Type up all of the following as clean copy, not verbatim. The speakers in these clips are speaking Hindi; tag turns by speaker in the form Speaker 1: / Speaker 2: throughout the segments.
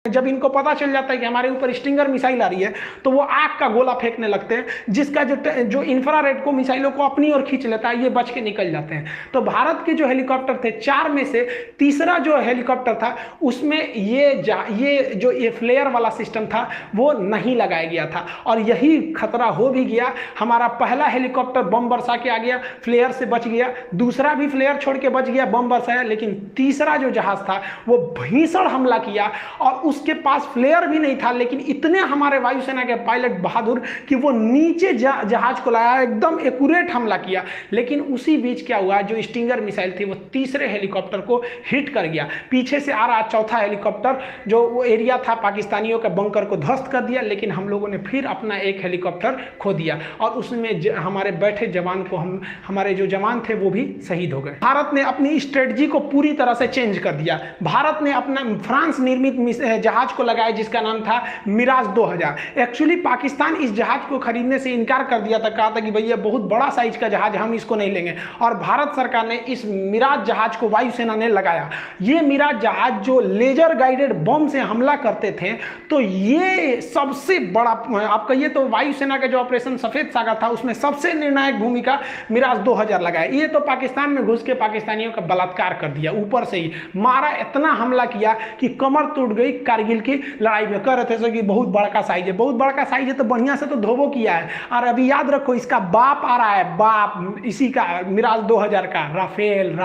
Speaker 1: जब इनको पता चल जाता है कि हमारे ऊपर स्टिंगर मिसाइल आ रही है तो वो आग का गोला फेंकने लगते हैं, जिसका जो इंफ्रारेड को मिसाइलों को अपनी ओर खींच लेता है, ये बच के निकल जाते हैं। तो भारत के जो हेलीकॉप्टर थे 4 में से तीसरा जो हेलीकॉप्टर था उसमें ये फ्लेयर वाला सिस्टम था वो नहीं लगाया गया था, और यही खतरा हो भी गया। हमारा पहला हेलीकॉप्टर बम बरसा के आ गया, फ्लेयर से बच गया, दूसरा भी फ्लेयर छोड़ के बच गया, बम बरसाया, लेकिन तीसरा जो जहाज था वो भीषण हमला किया और उसके पास फ्लेयर भी नहीं था, लेकिन इतने हमारे वायुसेना के पायलट बहादुर कि वो नीचे जहाज को लाया, एकदम एक्यूरेट हमला किया। लेकिन उसी बीच क्या हुआ, जो स्टिंगर मिसाइल थी वो तीसरे हेलीकॉप्टर को हिट कर गया। पीछे से आ रहा चौथा हेलीकॉप्टर जो वो एरिया था पाकिस्तानियों के बंकर को ध्वस्त कर दिया, लेकिन हम लोगों ने फिर अपना एक हेलीकॉप्टर खो दिया और उसमें हमारे बैठे जवान को हमारे जो जवान थे वो भी शहीद हो गए। भारत ने अपनी स्ट्रेटजी को पूरी तरह से चेंज कर दिया। भारत ने अपना फ्रांस निर्मित जहाज को लगाया जिसका नाम था मिराज 2000। एक्चुअली पाकिस्तान इस जहाज को खरीदने से इनकार कर दिया था, कहा था कि भैया बहुत बड़ा साइज का जहाज, हम इसको नहीं लेंगे, और भारत सरकार ने इस मिराज जहाज को वायुसेना ने लगाया। ये मिराज जहाज जो लेजर गाइडेड बम से हमला करते थे, तो ये सबसे बड़ा आप कहिए तो वायुसेना का जो ऑपरेशन सफेद सागर था उसमें सबसे निर्णायक भूमिका मिराज 2000 लगाया। ये तो पाकिस्तान में घुस के पाकिस्तानियों का बलात्कार कर दिया, ऊपर से ही मारा, इतना हमला किया कि कमर टूट गई। कारगिल की लड़ाई में कह रहे थे कि बहुत बड़ा साइज है, बहुत बड़ा साइज है तो बढ़िया से तो धोबो किया है। और अभी याद रखो इसका बाप आ रहा है, बाप इसी का मिराज 2000 का राफेल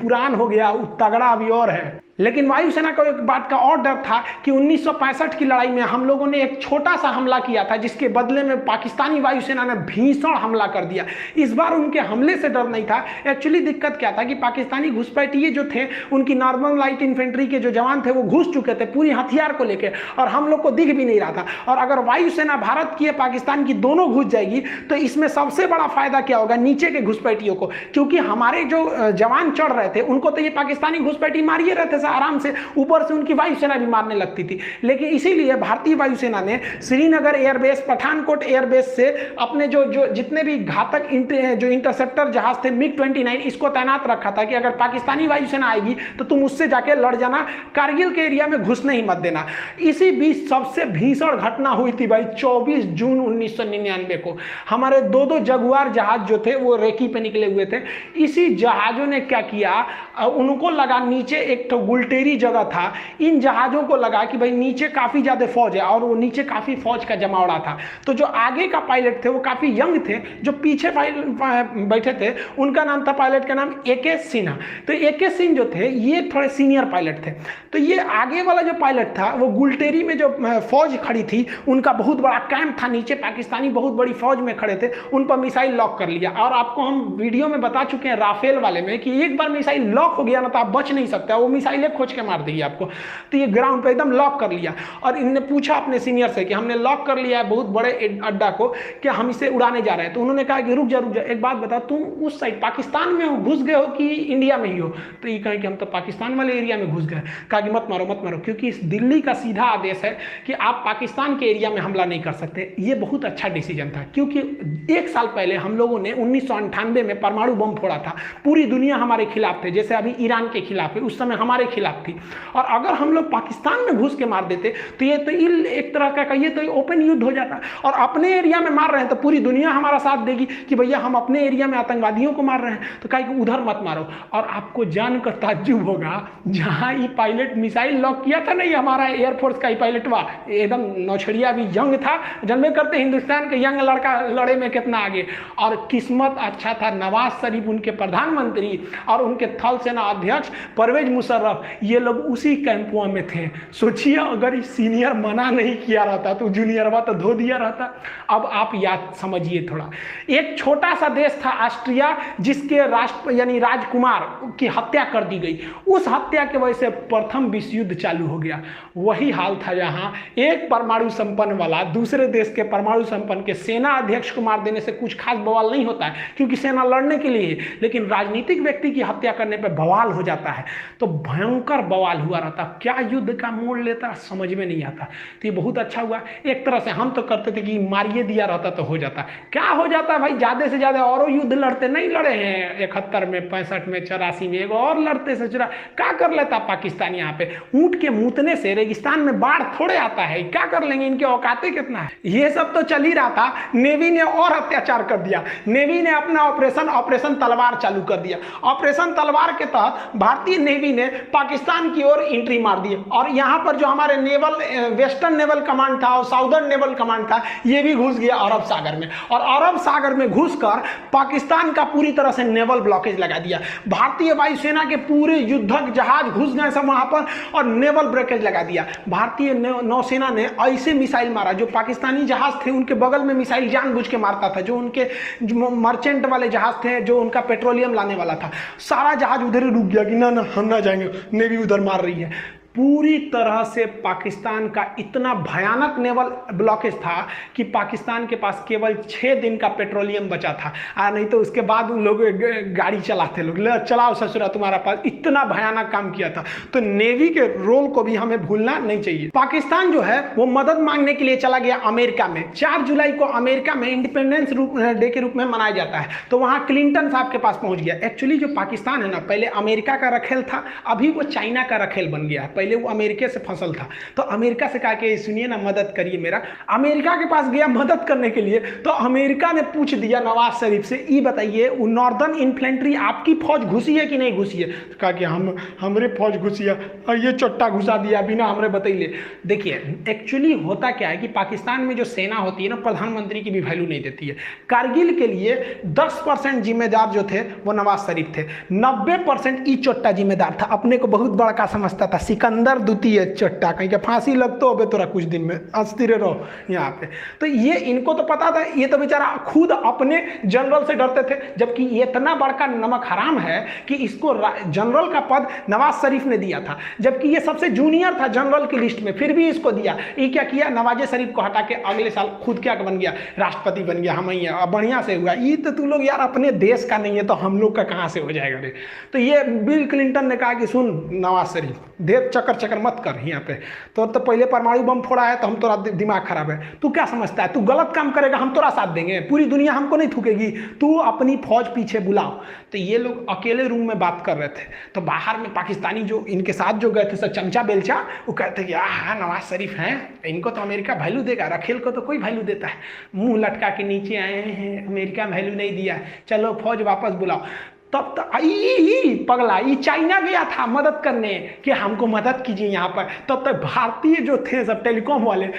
Speaker 1: पुरान हो गया, तगड़ा अभी और है। लेकिन वायुसेना को एक बात का और डर था कि 1965 की लड़ाई में हम लोगों ने एक छोटा सा हमला किया था जिसके बदले में पाकिस्तानी वायुसेना ने भीषण हमला कर दिया। इस बार उनके हमले से डर नहीं था। एक्चुअली दिक्कत क्या था कि पाकिस्तानी घुसपैठिए जो थे उनकी नॉर्मल लाइट इन्फेंट्री के जो जवान थे वो घुस चुके थे पूरी हथियार को लेकर, और हम लोग को दिख भी नहीं रहा था। और अगर वायुसेना भारत की पाकिस्तान की दोनों घुस जाएगी तो इसमें सबसे बड़ा फायदा क्या होगा, नीचे के घुसपैठियों को, क्योंकि हमारे जो जवान चढ़ रहे थे उनको तो ये पाकिस्तानी घुसपैठी मारिए रहते थे आराम से, ऊपर से उनकी वायुसेना भी मारने लगती थी। लेकिन इसीलिए भारतीय वायुसेना ने श्रीनगर एयरबेस, पठानकोट एयरबेस से अपने जो जितने भी घातक जो इंटरसेप्टर जहाज थे MiG-29 इसको तैनात रखा था कि अगर पाकिस्तानी वायुसेना आएगी तो तुम उससे जाके लड़ जाना, कारगिल के एरिया में घुसने ही मत देना। इसी बीच सबसे भीषण घटना हुई थी भाई 24 जून 1999 को। हमारे दो जगुआर जहाज जो थे वो रेकी पे निकले हुए थे। इसी जहाजों ने क्या किया, उनको लगा नीचे एक तो गुलटेरी जगह था, इन जहाजों को लगा कि भाई नीचे काफी ज्यादा फौज है और वो नीचे काफी फौज का जमावड़ा था। तो जो आगे का पायलट थे वो काफी यंग थे, जो पीछे बैठे थे उनका नाम था, पायलट का नाम AK सिन्हा। तो AK सिंह जो थे ये थोड़े सीनियर पायलट थे। तो ये आगे वाला जो पायलट था वो गुलटेरी में जो फौज खड़ी थी उनका बहुत बड़ा कैंप था, नीचे पाकिस्तानी बहुत बड़ी फौज में खड़े थे, उन पर मिसाइल लॉक कर लिया। और आपको हम वीडियो में बता चुके हैं राफेल वाले में कि एक बार मिसाइल लॉक हो गया ना तो आप बच नहीं सकते, वो मिसाइल खोज के मार देगी आपको। तो ये ग्राउंड पे एकदम लॉक कर लिया और इनने पूछा अपने सीनियर से कि हमने लॉक कर लिया है बहुत बड़े अड्डा को, क्या हम इसे उड़ाने जा रहे हैं। तो उन्होंने कहा कि रुक जा एक बात बता, तुम उस साइड पाकिस्तान में हो, घुस गए हो कि इंडिया में ही हो। तो ये कहे कि हम तो पाकिस्तान वाले एरिया में घुस गए। कहा कि मत मारो, क्योंकि इस दिल्ली का सीधा आदेश है कि आप पाकिस्तान के एरिया में हमला नहीं कर सकते। ये बहुत अच्छा डिसीजन था, क्योंकि 1 साल पहले हम लोगों ने 1998 में परमाणु बम फोड़ा था, पूरी दुनिया हमारे खिलाफ थे, जैसे अभी ईरान के खिलाफ है, उस समय हमारे खिलाफ थी। और अगर हम लोग पाकिस्तान में घुस के मार देते तो ये तो एक तरह का ये तो ओपन युद्ध हो जाता। और अपने एरिया में मार रहे हैं तो पूरी दुनिया हमारा साथ देगी कि भैया हम अपने एरिया में आतंकवादियों को मार रहे हैं, तो कहे कि उधर मत मारो। और आपको जानकर ताज्जुब होगा, जहां ये पायलट मिसाइल लॉक किया था नहीं, हमारा एयरफोर्स का ही पायलट हुआ, एकदम नौछड़िया भी यंग था, जन्मे करते हिंदुस्तान के यंग लड़का लड़े में कितना आगे। और किस्मत अच्छा था, नवाज शरीफ उनके प्रधानमंत्री और उनके थल सेना अध्यक्ष परवेज मुशर्रफ ये लोग उसी कैंपुआ में थे। सोचिए अगर सीनियर मना नहीं किया रहता तो जूनियरवा तो धो दिया रहता। अब आप याद समझिए थोड़ा, एक छोटा सा देश था ऑस्ट्रिया जिसके राजकुमार की हत्या कर दी गई, उस हत्या के वजह से प्रथम विश्व युद्ध चालू हो गया। वही हाल था जहां एक परमाणु संपन्न वाला दूसरे देश के परमाणु संपन्न के सेना अध्यक्ष को मार देने से कुछ खास बवाल नहीं होता है, क्योंकि सेना लड़ने के लिए, लेकिन राजनीतिक व्यक्ति की हत्या करने पर बवाल हो जाता है। तो भयंकर भयंकर बवाल हुआ रहता, क्या युद्ध का मोड़ लेता समझ में नहीं आता। तो ये बहुत अच्छा हुआ। एक तरह से हम तो करते थे कि मारिए दिया रहता तो हो जाता, क्या हो जाता भाई, ज़्यादा से ज़्यादा और युद्ध लड़ते, नहीं लड़े हैं 71 में, 65 में, 84 में, एक और लड़ते से क्या कर लेता पाकिस्तान। यहाँ पे ऊँट के मूतने से रेगिस्तान में बाढ़ थोड़े आता है, क्या कर लेंगे, इनके औकाते कितना है। ये सब तो चल ही रहा था, नेवी ने और अत्याचार कर दिया। नेवी ने अपना ऑपरेशन तलवार चालू कर दिया। ऑपरेशन तलवार के तहत भारतीय नेवी ने पाकिस्तान की ओर एंट्री मार दी और यहाँ पर जो हमारे वेस्टर्न नेवल कमांड था और साउदर्न नेवल कमांड था, ये भी घुस गया अरब सागर में। और अरब सागर में घुसकर पाकिस्तान का पूरी तरह से नेवल ब्लॉकेज लगा दिया। भारतीय वायुसेना के पूरे युद्धक जहाज घुस गए सब वहां पर और नेवल ब्लॉकेज लगा दिया। भारतीय नौसेना ने ऐसे मिसाइल मारा, जो पाकिस्तानी जहाज थे उनके बगल में मिसाइल जानबूझ के मारता था, जो उनके मर्चेंट वाले जहाज थे, जो उनका पेट्रोलियम लाने वाला था, सारा जहाज उधर ही रुक गया कि ना हम ना जाएंगे, नेवी उधर मार रही है। पूरी तरह से पाकिस्तान का इतना भयानक नेवल ब्लॉकेज था कि पाकिस्तान के पास केवल 6 दिन का पेट्रोलियम बचा था, नहीं तो उसके बाद उन लोग गाड़ी चलाते, लोग चलाओ ससुरा तुम्हारा पास, इतना भयानक काम किया था। तो नेवी के रोल को भी हमें भूलना नहीं चाहिए। पाकिस्तान जो है वो मदद मांगने के लिए चला गया अमेरिका में। 4 जुलाई को अमेरिका में इंडिपेंडेंस डे के रूप में मनाया जाता है, तो वहाँ क्लिंटन साहब के पास पहुँच गया। एक्चुअली जो पाकिस्तान है ना, पहले अमेरिका का रखेल था, अभी वो चाइना का रखेल बन गया। पहले वो अमेरिका से फसल था, तो अमेरिका से कहा कि सुनिए ना मदद करिए मेरा। अमेरिका के पास गया मदद करने के लिए, तो अमेरिका ने पूछ दिया नवाज शरीफ से, ये बताइए वो नॉर्दर्न इन्फेंट्री आपकी फौज घुसी है कि नहीं घुसी है। तो कहा कि हमरे फौज घुसी है, और ये चट्टा घुसा दिया बिना हमरे बताइए। देखिए एक्चुअली होता क्या है कि पाकिस्तान में जो सेना होती है ना, प्रधानमंत्री की भी वैल्यू नहीं देती है। कारगिल के लिए 10% जिम्मेदार जो थे वो नवाज शरीफ थे, 90% ई चट्टा जिम्मेदार था, अपने को बहुत बड़ा समझता था, सिकंदर द्वितीय चट्टा, कहीं के फांसी लगतो अबे तोरा कुछ दिन में अस्थिर रहो यहाँ पे। तो ये इनको तो पता था, ये तो बेचारा खुद अपने जनरल से डरते थे, जबकि ये इतना बड़का नमक हराम है कि इसको जनरल का पद नवाज शरीफ ने दिया था, जबकि ये सबसे जूनियर था जनरल की लिस्ट में, फिर भी इसको दिया। ये क्या किया, नवाज शरीफ को हटा के अगले साल खुद क्या बन गया, राष्ट्रपति बन गया। हम ही बढ़िया से हुआ। ये तो तू लोग यार अपने देश का नहीं है तो हम लोग का कहाँ से हो जाएगा रे। तो ये बिल क्लिंटन ने कहा कि सुन नवाज शरीफ, देर चक्कर मत कर यहाँ पे, तो पहले परमाणु बम फोड़ा है तो हम तोरा दिमाग खराब है, तू क्या समझता है, तू गलत काम करेगा हम तोरा साथ देंगे, पूरी दुनिया हमको नहीं थूकेगी, तू अपनी फौज पीछे बुलाओ। तो ये लोग अकेले रूम में बात कर रहे थे, तो बाहर में पाकिस्तानी जो इनके साथ जो गए थे सब चमचा बेलचा, वो कहते कि हाँ नवाज शरीफ हैं, इनको तो अमेरिका वैल्यू देगा, रखेल को तो कोई वैल्यू देता है, मुंह लटका के नीचे आए हैं, अमेरिका वैल्यू नहीं दिया, चलो फौज वापस बुलाओ। तब तक पगला ये चाइना गया था मदद करने कि हमको मदद कीजिए यहाँ पर, तब तक भारतीय जो थे सब टेलीकॉम वाले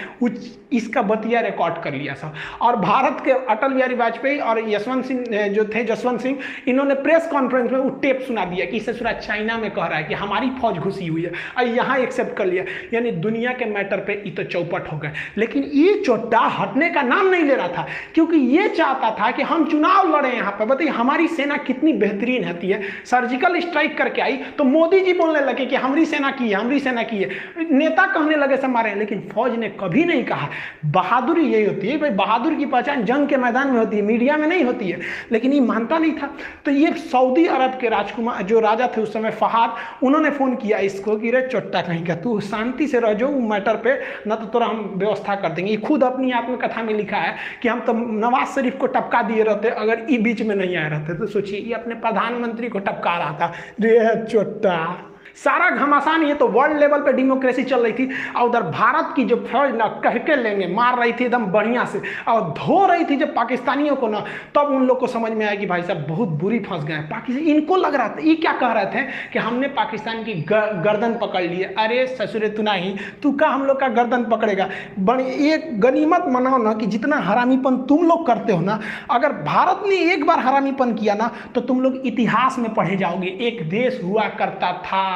Speaker 1: इसका बतिया रिकॉर्ड कर लिया सब। और भारत के अटल बिहारी वाजपेयी और जसवंत सिंह इन्होंने प्रेस कॉन्फ्रेंस में वो टेप सुना दिया कि ससुरा चाइना में कह रहा है कि हमारी फौज घुसी हुई है, और यहाँ एक्सेप्ट कर लिया। यानी दुनिया के मैटर पे ये तो चौपट हो गए। लेकिन ये चोट्टा हटने का नाम नहीं ले रहा था, क्योंकि ये चाहता था कि हम चुनाव लड़े यहाँ पर। बताइए हमारी सेना कितनी बेहतरीन होती है, सर्जिकल स्ट्राइक करके आई तो मोदी जी बोलने लगे कि हमारी सेना की है, हमारी सेना की है, नेता कहने लगे सब मारे। लेकिन फौज ने कभी नहीं कहा। बहादुरी यही होती है भाई, बहादुर की पहचान जंग के मैदान में होती है, मीडिया में नहीं होती है। लेकिन ये मानता नहीं था। तो ये सऊदी अरब के राजकुमार जो राजा थे उस समय फहाद, उन्होंने फोन किया इसको कि रे चोट्टा कहीं का, तू शांति से रह जाओ मैटर पे, ना तो तुरा हम व्यवस्था कर देंगे। ये खुद अपनी आत्मकथा में लिखा है कि हम तो नवाज शरीफ को टपका दिए रहते अगर ये बीच में नहीं आए रहते। तो सोचिए ये अपने प्रधानमंत्री को टपका रहा था, रे चोट्टा। सारा घमासान। ये तो वर्ल्ड लेवल पे डेमोक्रेसी चल रही थी, और उधर भारत की जो फौज ना कह के लेंगे मार रही थी एकदम बढ़िया से, और धो रही थी जब पाकिस्तानियों को ना, तब उन लोग को समझ में आया कि भाई साहब बहुत बुरी फंस गए पाकिस्तान। इनको लग रहा था, ये क्या कह रहे थे कि हमने पाकिस्तान की गर्दन पकड़ ली है। अरे ससुरे तू नहीं, तू का हम लोग का गर्दन पकड़ेगा। बड़ी एक गनीमत मनाओ ना कि जितना हरामीपन तुम लोग करते हो ना, अगर भारत ने एक बार हरामीपन किया ना तो तुम लोग इतिहास में पढ़े जाओगे। एक देश हुआ करता था,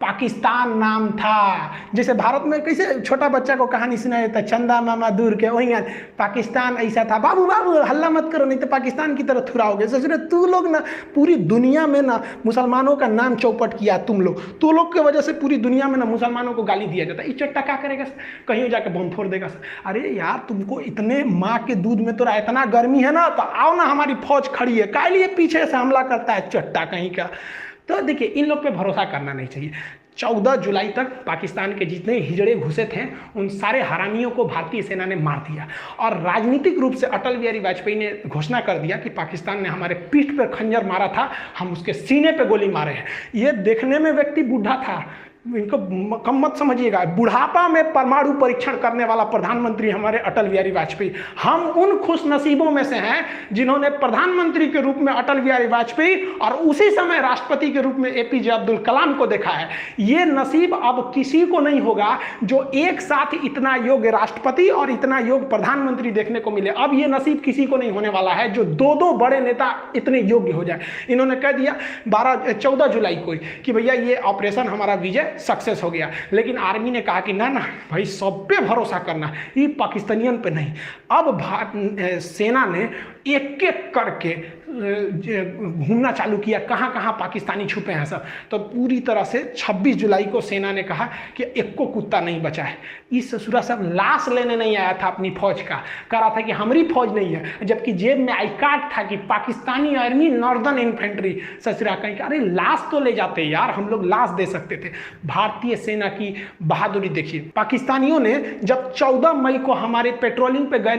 Speaker 1: पाकिस्तान नाम था। जैसे भारत में कैसे छोटा बच्चा को कहानी सुनाया जाता है, चंदा मामा दूर के, वही पाकिस्तान ऐसा था, बाबू बाबू हल्ला मत करो नहीं तो पाकिस्तान की तरह थुराओगे। सोच तू लोग ना पूरी दुनिया में ना मुसलमानों का नाम चौपट किया तुम लोग, तो लोग की वजह से पूरी दुनिया में ना मुसलमानों को गाली दिया जाता है। ये चट्टा क्या करेगा, कहीं जाकर बम फोड़ देगा। अरे यार तुमको इतने माँ के दूध में तो इतना गर्मी है ना, तो आओ ना हमारी फौज खड़ी है, काय लिए पीछे से हमला करता है चट्टा कहीं का। तो देखिए इन लोग पे भरोसा करना नहीं चाहिए। 14 जुलाई तक पाकिस्तान के जितने हिजड़े घुसे थे उन सारे हरामियों को भारतीय सेना ने मार दिया। और राजनीतिक रूप से अटल बिहारी वाजपेयी ने घोषणा कर दिया कि पाकिस्तान ने हमारे पीठ पर खंजर मारा था, हम उसके सीने पे गोली मारे हैं। ये देखने में व्यक्ति बूढ़ा था, इनको कम मत समझिएगा, बुढ़ापा में परमाणु परीक्षण करने वाला प्रधानमंत्री हमारे अटल बिहारी वाजपेयी। हम उन खुश नसीबों में से हैं जिन्होंने प्रधानमंत्री के रूप में अटल बिहारी वाजपेयी और उसी समय राष्ट्रपति के रूप में एपीजे अब्दुल कलाम को देखा है। ये नसीब अब किसी को नहीं होगा जो एक साथ इतना योग्य राष्ट्रपति और इतना योग्य प्रधानमंत्री देखने को मिले। अब ये नसीब किसी को नहीं होने वाला है जो दो बड़े नेता इतने योग्य हो जाए। इन्होंने कह दिया 14 जुलाई को कि भैया ये ऑपरेशन हमारा विजय सक्सेस हो गया, लेकिन आर्मी ने कहा कि ना भाई सब पे भरोसा करना, ये पाकिस्तानियन पे नहीं। अब सेना ने एक एक करके घूमना चालू किया, कहाँ कहाँ पाकिस्तानी छुपे हैं सब। तो पूरी तरह से 26 जुलाई को सेना ने कहा कि एक को कुत्ता नहीं बचा है। इस ससुरा सब लाश लेने नहीं आया था अपनी फौज का, कह रहा था कि हमारी फौज नहीं है, जबकि जेब में आई कार्ड था कि पाकिस्तानी आर्मी नॉर्दर्न इन्फेंट्री। ससुरा कहीं अरे लाश तो ले जाते यार, हम लोग लाश दे सकते थे। भारतीय सेना की बहादुरी देखिए। पाकिस्तानियों ने जब 14 मई को हमारे पेट्रोलिंग पे गए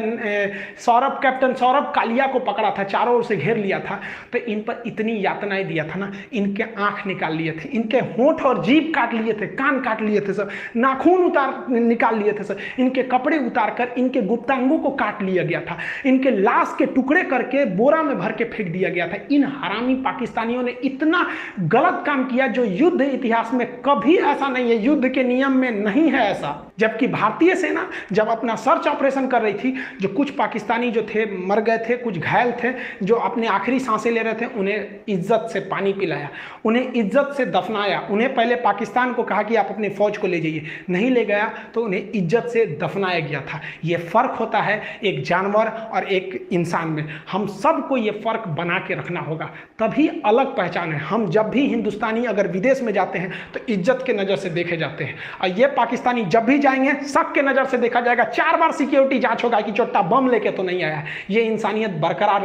Speaker 1: कैप्टन सौरभ कालिया को पकड़ा था, चारों ओर से घेर लिया था, तो इन पर इतनी यातनाएं दिया था ना, इनके आंख निकाल लिए थे, इनके होंठ और जीभ काट लिए थे, कान काट लिए थे सब, नाखून निकाल लिए थे सब, इनके कपड़े उतार कर इनके गुप्तांगों को काट लिया गया था, इनके लाश के टुकड़े करके बोरा में भर के फेंक दिया गया था। इन हरामी पाकिस्तानियों ने इतना गलत काम किया जो युद्ध इतिहास में कभी ऐसा नहीं है, युद्ध के नियम में नहीं है ऐसा। जबकि भारतीय सेना जब अपना सर्च ऑपरेशन कर रही थी, जो कुछ पाकिस्तानी जो थे मर गए थे, कुछ घायल थे, जो अपने आखिरी सांसें ले रहे थे, उन्हें इज्जत से पानी पिलाया, उन्हें इज्जत से दफनाया। उन्हें पहले पाकिस्तान को कहा कि आप अपने फौज को ले जाइए, नहीं ले गया तो उन्हें इज्जत से दफनाया गया था। ये फर्क होता है एक जानवर और एक इंसान में। हम सबको ये फर्क बना के रखना होगा, तभी अलग पहचान है। हम जब भी हिंदुस्तानी अगर विदेश में जाते हैं तो इज्जत के नज़र से देखे जाते हैं, और ये पाकिस्तानी जब भी जाएंगे शक के नज़र से देखा जाएगा। 4 बार सिक्योरिटी जांच होगा कि चोट्टा बम लेके तो नहीं आया। ये इंसानियत बरकरार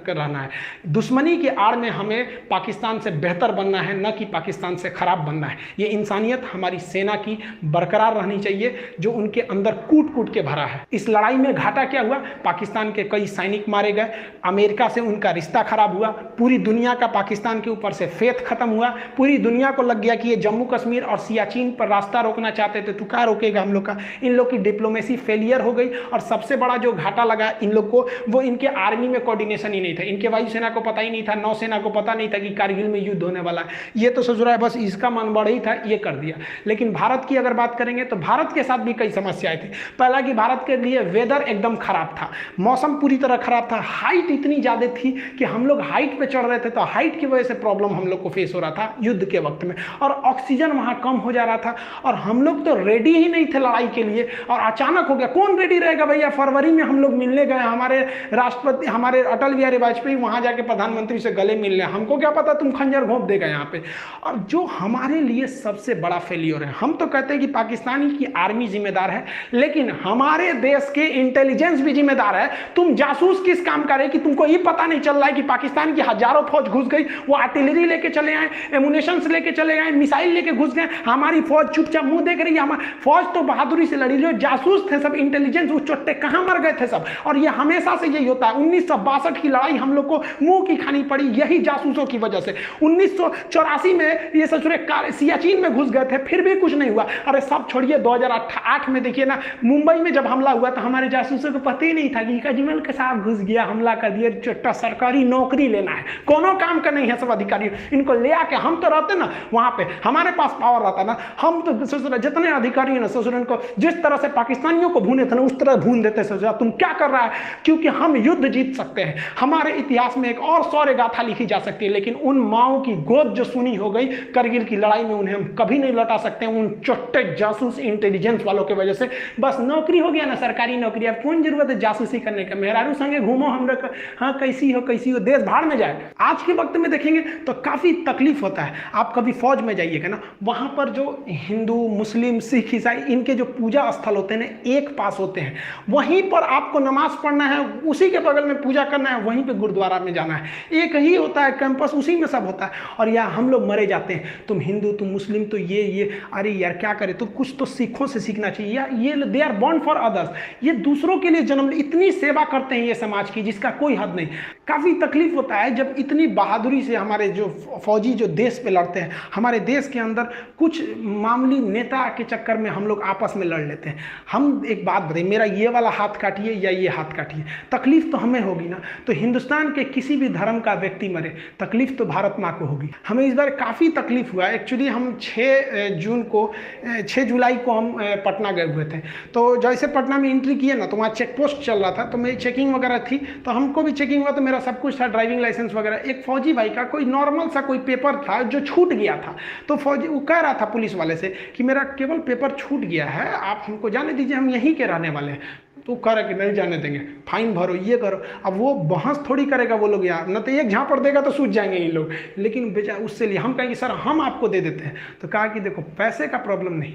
Speaker 1: रहना है। दुश्मनी की आड़ में हमें पाकिस्तान से बेहतर बनना है, न कि पाकिस्तान से खराब बनना है। ये इंसानियत हमारी सेना की बरकरार रहनी चाहिए जो उनके अंदर कूट कूट के भरा है। इस लड़ाई में घाटा क्या हुआ? पाकिस्तान के कई सैनिक मारे गए, अमेरिका से उनका रिश्ता खराब हुआ, पूरी दुनिया का पाकिस्तान के ऊपर से फेथ खत्म हुआ, पूरी दुनिया को लग गया कि ये जम्मू कश्मीर और सियाचिन पर रास्ता रोकना चाहते थे, तो क्या रोकेगा हम लोग का? इन लोग की डिप्लोमेसी फेलियर हो गई। और सबसे बड़ा जो घाटा लगा इन लोग को, वो इनके आर्मी में कोऑर्डिनेशन ही नहीं था। इनके वायुसेना को पता ही नहीं था, नौसेना को पता नहीं था कि कारगिल में युद्ध होने वाला है। ये तो सोच रहा है बस इसका मन बढ़ ही था, ये कर दिया। लेकिन भारत की अगर बात करेंगे तो भारत के साथ भी कई समस्याएं थी। पहला कि भारत के लिए वेदर एकदम खराब था, मौसम पूरी तरह खराब था, हाइट इतनी ज्यादा थी कि हम लोग हाइट पे चढ़ रहे थे तो हाइट की वजह से प्रॉब्लम हम लोग को फेस हो रहा था युद्ध के वक्त में, और ऑक्सीजन वहां कम हो जा रहा था, और हम लोग तो रेडी ही नहीं थे लड़ाई के लिए। और अचानक हो गया, कौन रेडी रहेगा भैया? फरवरी में हम लोग मिलने गए, हमारे राष्ट्रपति हमारे अटल बिहारी वाजपेयी वहां जाके प्रधानमंत्री से गले मिल रहे, हमको क्या पता तुम खंजर घोंप देगा यहाँ पे। और जो हमारे लिए सबसे बड़ा फेलियर है, हम तो कहते हैं कि पाकिस्तानी की आर्मी जिम्मेदार है, लेकिन हमारे देश के इंटेलिजेंस भी जिम्मेदार है। तुम जासूस किस काम का रहे कि तुमको ये पता नहीं चल रहा है कि पाकिस्तान की हजारों फौज घुस गई, वो आर्टिलरी लेके चले आए, एमुनेशन लेके चले गए, मिसाइल लेके घुस गए, हमारी फौज चुपचाप मुंह देख रही है। हमारी फौज तो बहादुरी से लड़ी, जो जासूस थे सब इंटेलिजेंस वो चोट्टे कहां मर गए थे सब। और ये हमेशा से यही होता है। 1962 की लड़ाई हम लोग को मुंह की खानी पड़ी यही जासूसों की वजह से। 1984 में ये ससुरे सियाचिन में घुस गए थे, फिर भी कुछ नहीं हुआ। अरे सब छोड़िए, 2008 में देखिए ना, मुंबई में जब हमला हुआ तो हमारे जासूसों को पता ही नहीं था कि कजमल के साथ घुस गया, हमला कर दिया, चोट्टा सरकारी नौकरी लेना है, कोनो काम का नहीं है सब अधिकारी। इनको ले आके हम तो रहते ना वहां पे, हमारे पास पावर रहता ना, हम तो जितने अधिकारी है ना ससुर को जिस तरह से पाकिस्तानियों को भूने थे ना उस तरह भून देते। ससुर तुम क्या कर रहा है? क्योंकि हम युद्ध जीत सकते हैं। हमारे इतिहास में एक और शौर्य गाथा लिखी जा सकती है, लेकिन उन माओं की गोद जो सुनी हो गई करगिल की लड़ाई में, उन्हें हम कभी नहीं लौटा सकते हैं उन चोट्टे जासूस इंटेलिजेंस वालों की वजह से। बस नौकरी हो गया ना, सरकारी नौकरी, अब कौन जरूरत है जासूसी करने का? मेहरारू संगे घूमो, हम लोग हाँ कैसी हो देश भाड़ में जाए। आज के वक्त में देखेंगे तो काफी तकलीफ होता है। आप कभी फौज में जाइएगा ना, वहां पर जो हिंदू मुस्लिम सिख ईसाई इनके जो पूजा स्थल होते हैं ना एक पास होते हैं, वहीं पर आपको नमाज पढ़ना है, उसी के बगल में पूजा करना है, वहीं पे गुरुद्वारा अस्पताल में जाना है, एक ही होता है कैंपस, उसी में सब होता है। और यहाँ हम लोग मरे जाते हैं, तुम हिंदू तुम मुस्लिम तो ये अरे यार क्या करें, तो कुछ तो सिखों से सीखना चाहिए। या ये they are born for others, ये दूसरों के लिए जन्म, इतनी सेवा करते हैं ये समाज की जिसका कोई हद नहीं। काफ़ी तकलीफ होता है जब इतनी बहादुरी से हमारे जो फौजी जो देश पे लड़ते हैं, हमारे देश के अंदर कुछ मामूली नेता के चक्कर में हम लोग आपस में लड़ लेते हैं। हम एक बात बताइए, मेरा ये वाला हाथ काटिए या ये हाथ काटिए, तकलीफ तो हमें होगी ना। तो हिंदुस्तान के किसी भी धर्म का व्यक्ति मरे, तकलीफ तो भारत माँ को होगी। हमें इस बार काफ़ी तकलीफ हुआ। एक्चुअली हम 6 जुलाई को हम पटना गए हुए थे। तो जैसे पटना में एंट्री किए ना, तो वहाँ चेक पोस्ट चल रहा था, तो मेरी चेकिंग वगैरह थी, तो हमको भी चेकिंग हुआ, तो मेरा सब कुछ था, ड्राइविंग लाइसेंस वगैरह। एक फौजी भाई का कोई नॉर्मल सा कोई पेपर था जो छूट गया था, तो फौजी वो कह रहा था पुलिस वाले से कि मेरा केवल पेपर छूट गया है, आप हमको जाने दीजिए, हम यहीं के रहने वाले हैं। तो कह रहा कि नहीं जाने देंगे, फाइन भरो, ये करो। अब वो बहस थोड़ी करेगा वो लोग यार, न तो एक झापड़ देगा तो सूझ जाएंगे ये लोग। लेकिन बेचारा उससे लिए हम कहेंगे सर हम आपको दे देते हैं। तो कहा कि देखो पैसे का प्रॉब्लम नहीं,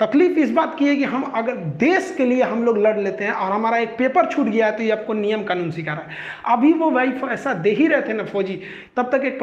Speaker 1: तकलीफ इस बात की है कि हम अगर देश के लिए हम लोग लड़ लेते हैं और हमारा एक पेपर छूट गया है तो ये आपको नियम कानून सिखा रहा है। अभी वो भाई ऐसा दे ही रहे थे ना फौजी, तब तक एक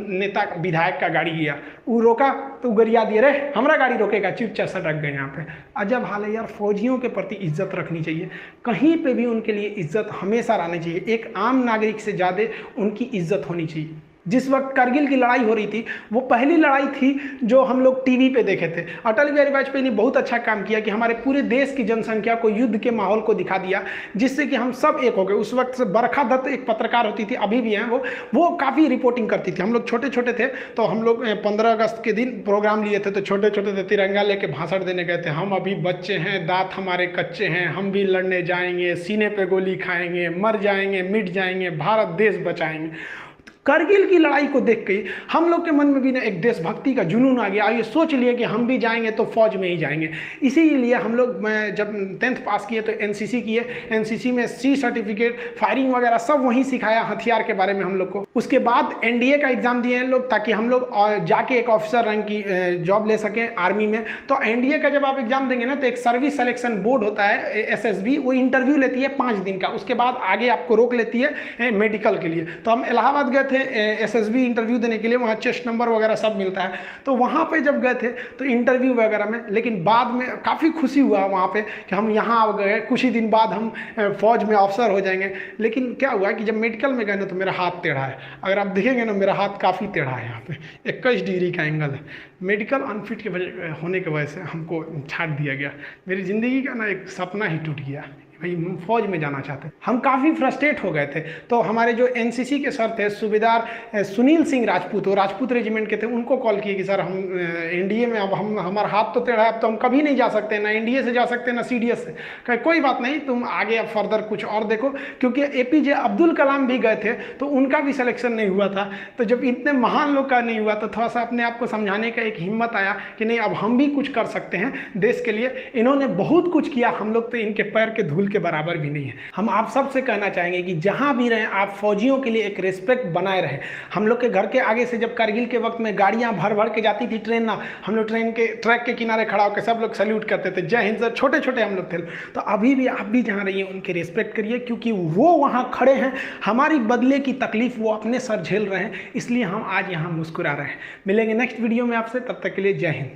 Speaker 1: नेता विधायक का गाड़ी गया, वो रोका तो गरिया दिए, रे हमारा गाड़ी रोकेगा, चुपचाप सटक गए। यहाँ पे अजब हाल है यार। फौजियों के प्रति इज्जत रखनी चाहिए, कहीं पे भी उनके लिए इज्जत हमेशा रहनी चाहिए। एक आम नागरिक से ज़्यादा उनकी इज्जत होनी चाहिए। जिस वक्त करगिल की लड़ाई हो रही थी, वो पहली लड़ाई थी जो हम लोग टीवी पे देखे थे। अटल बिहारी वाजपेयी ने बहुत अच्छा काम किया कि हमारे पूरे देश की जनसंख्या को युद्ध के माहौल को दिखा दिया, जिससे कि हम सब एक हो गए। उस वक्त से बरखा दत्त एक पत्रकार होती थी, अभी भी हैं वो काफ़ी रिपोर्टिंग करती थी। हम लोग छोटे छोटे थे, तो हम लोग 15 अगस्त के दिन प्रोग्राम लिए थे, तो छोटे छोटे थे, तिरंगा लेके भाषण देने गए थे। हम अभी बच्चे हैं, दांत हमारे कच्चे हैं, हम भी लड़ने जाएंगे, सीने पे गोली खाएंगे, मर जाएंगे, मिट जाएंगे, भारत देश बचाएंगे। करगिल की लड़ाई को देख के हम लोग के मन में भी ना एक देशभक्ति का जुनून आ गया। ये सोच लिए कि हम भी जाएंगे तो फौज में ही जाएंगे। इसीलिए हम लोग, मैं जब 10th पास किए तो एनसीसी किए। एनसीसी में सी सर्टिफिकेट, फायरिंग वगैरह सब वहीं सिखाया, हथियार के बारे में हम लोग को। उसके बाद एनडीए का एग्जाम दिए हैं लोग, ताकि हम लोग जाके एक ऑफिसर रैंक की जॉब ले सकें आर्मी में। तो एनडीए का जब आप एग्जाम देंगे ना, तो एक सर्विस सिलेक्शन बोर्ड होता है एसएसबी, वो इंटरव्यू लेती है 5 दिन का। उसके बाद आगे आपको रोक लेती है मेडिकल के लिए। तो हम इलाहाबाद गए थे एसएसबी इंटरव्यू देने के लिए, वहाँ चेस्ट नंबर वगैरह सब मिलता है। तो वहाँ पे जब गए थे तो इंटरव्यू वगैरह में, लेकिन बाद में काफ़ी खुशी हुआ वहाँ पे कि हम यहाँ आ गए, कुछ ही दिन बाद हम फौज में ऑफिसर हो जाएंगे। लेकिन क्या हुआ कि जब मेडिकल में गए ना, तो मेरा हाथ टेढ़ा है। अगर आप देखेंगे ना, मेरा हाथ काफ़ी टेढ़ा है, यहाँ पे 21 डिग्री का एंगल है। मेडिकल अनफिट के वजह होने की वजह से हमको छाट दिया गया। मेरी ज़िंदगी का ना एक सपना ही टूट गया, भाई फौज में जाना चाहते। हम काफ़ी फ्रस्ट्रेट हो गए थे। तो हमारे जो एनसीसी के सर थे, सूबेदार सुनील सिंह राजपूत, वो राजपूत रेजिमेंट के थे, उनको कॉल किए कि सर हम एनडीए में, अब हम हमारा हाथ तो टेढ़ा है, अब तो हम कभी नहीं जा सकते, ना एनडीए से जा सकते ना सीडीएस से। कहे कोई बात नहीं, तुम आगे अब फर्दर कुछ और देखो। क्योंकि एपीजे अब्दुल कलाम भी गए थे, तो उनका भी सिलेक्शन नहीं हुआ था। तो जब इतने महान लोग का नहीं हुआ, तो थोड़ा सा अपने आप को समझाने का एक हिम्मत आया कि नहीं, अब हम भी कुछ कर सकते हैं देश के लिए। इन्होंने बहुत कुछ किया, हम लोग तो इनके पैर के धूल के बराबर भी नहीं है। हम आप सबसे कहना चाहेंगे कि जहां भी रहें, आप फौजियों के लिए एक रिस्पेक्ट बनाए रहें। हम लोग के घर के आगे से जब करगिल के वक्त में गाड़ियां भर भर के जाती थी, ट्रेन ना, हम लोग ट्रेन के ट्रैक के किनारे खड़ा होकर सब लोग सैल्यूट करते थे, जय हिंद सर। छोटे छोटे हम लोग थे। तो अभी भी आप भी जहां रहिए उनके रिस्पेक्ट करिए, क्योंकि वो वहां खड़े हैं, हमारी बदले की तकलीफ वो अपने सर झेल रहे हैं, इसलिए हम आज यहाँ मुस्कुरा रहे हैं। मिलेंगे नेक्स्ट वीडियो में आपसे, तब तक के लिए जय हिंद।